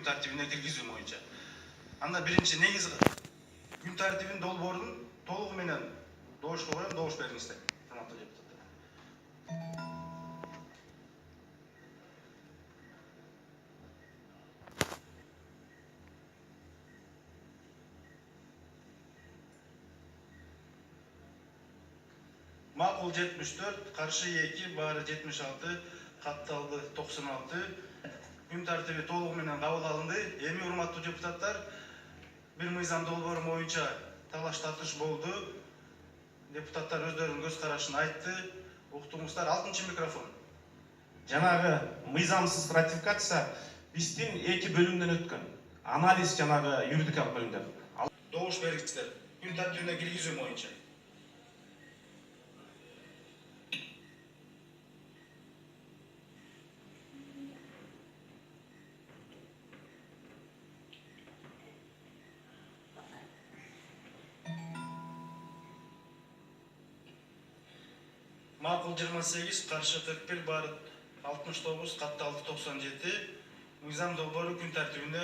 күн тартибине киргизүү боюнча. Анда биринчи негиз күн тартибин долбоорун толугу менен добушка коем, добуш бериңиздер. Урматтуу депутаттар. Макул 74, каршы 2, баары 76, катталды 96. Күн тартиби толугу менен кабыл алынды. Эми урматтуу депутаттар, бир мыйзам долбоору боюнча талаш тартыш болду. Депутаттар өздөрүнүн көз карашын айтты. Уктуңуздар, 6-чы микрофон. Жанагы мыйзамсыз ратификация биздин 2 бөлүмдөн өткөн. Анализ жанагы юридикалык бөлүмдөн. Добуш бериңиздер. Күн тартибине киргизүү боюнча. Макул 28, каршы 41, баары 69, катталды 97. Мыйзам долбоору күн тартибине